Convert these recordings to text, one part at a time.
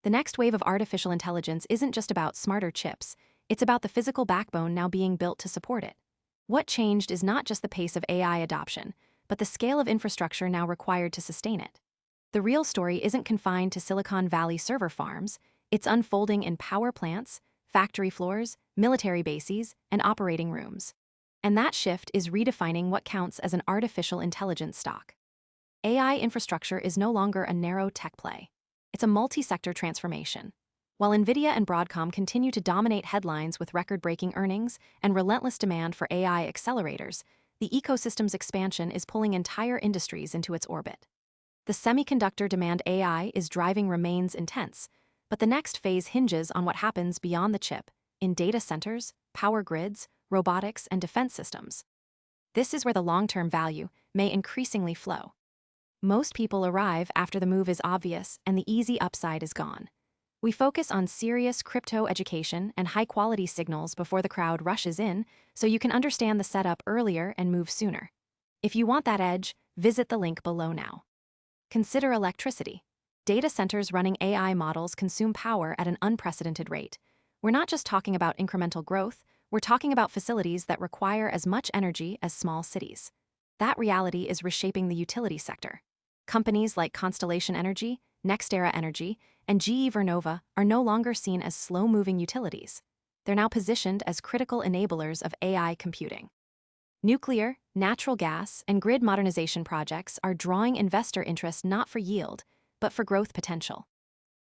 The next wave of artificial intelligence isn't just about smarter chips, it's about the physical backbone now being built to support it. What changed is not just the pace of AI adoption, but the scale of infrastructure now required to sustain it. The real story isn't confined to Silicon Valley server farms, it's unfolding in power plants, factory floors, military bases, and operating rooms. And that shift is redefining what counts as an artificial intelligence stock. AI infrastructure is no longer a narrow tech play. It's a multi-sector transformation. While NVIDIA and Broadcom continue to dominate headlines with record-breaking earnings and relentless demand for AI accelerators, the ecosystem's expansion is pulling entire industries into its orbit. The semiconductor demand AI is driving remains intense, but the next phase hinges on what happens beyond the chip, in data centers, power grids, robotics, and defense systems. This is where the long-term value may increasingly flow. Most people arrive after the move is obvious and the easy upside is gone. We focus on serious crypto education and high-quality signals before the crowd rushes in, so you can understand the setup earlier and move sooner. If you want that edge, visit the link below now. Consider electricity. Data centers running AI models consume power at an unprecedented rate. We're not just talking about incremental growth, we're talking about facilities that require as much energy as small cities. That reality is reshaping the utility sector. Companies like Constellation Energy, NextEra Energy, and GE Vernova are no longer seen as slow-moving utilities. They're now positioned as critical enablers of AI computing. Nuclear, natural gas, and grid modernization projects are drawing investor interest not for yield, but for growth potential.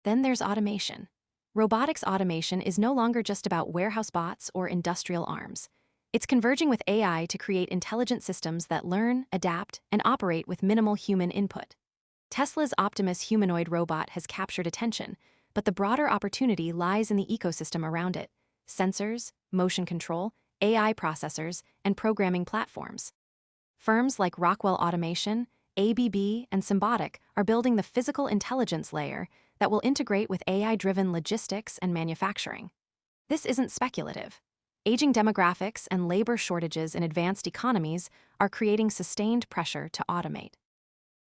Then there's automation. Robotics automation is no longer just about warehouse bots or industrial arms. It's converging with AI to create intelligent systems that learn, adapt, and operate with minimal human input. Tesla's Optimus humanoid robot has captured attention, but the broader opportunity lies in the ecosystem around it: sensors, motion control, AI processors, and programming platforms. Firms like Rockwell Automation, ABB, and Symbotic are building the physical intelligence layer that will integrate with AI-driven logistics and manufacturing. This isn't speculative. Aging demographics and labor shortages in advanced economies are creating sustained pressure to automate.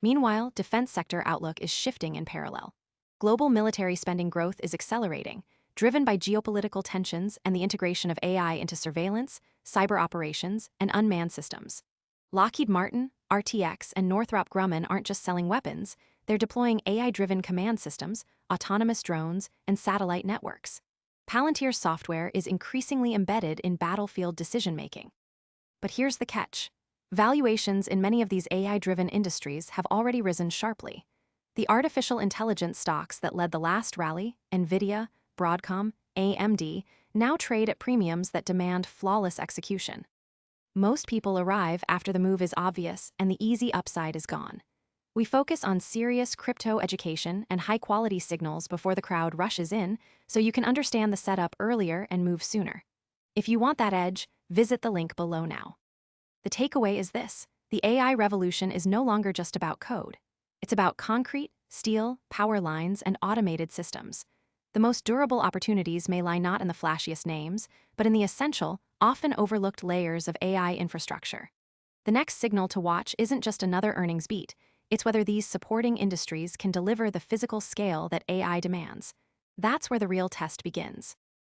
Meanwhile, defense sector outlook is shifting in parallel. Global military spending growth is accelerating, driven by geopolitical tensions and the integration of AI into surveillance, cyber operations, and unmanned systems. Lockheed Martin, RTX, and Northrop Grumman aren't just selling weapons, they're deploying AI-driven command systems, autonomous drones, and satellite networks. Palantir's software is increasingly embedded in battlefield decision-making. But here's the catch. Valuations in many of these AI-driven industries have already risen sharply. The artificial intelligence stocks that led the last rally, NVIDIA, Broadcom, AMD, now trade at premiums that demand flawless execution. Most people arrive after the move is obvious and the easy upside is gone. We focus on serious crypto education and high-quality signals before the crowd rushes in, so you can understand the setup earlier and move sooner. If you want that edge, visit the link below now. The takeaway is this: the AI revolution is no longer just about code. It's about concrete, steel, power lines, and automated systems. The most durable opportunities may lie not in the flashiest names, but in the essential, often overlooked layers of AI infrastructure. The next signal to watch isn't just another earnings beat, it's whether these supporting industries can deliver the physical scale that AI demands. That's where the real test begins.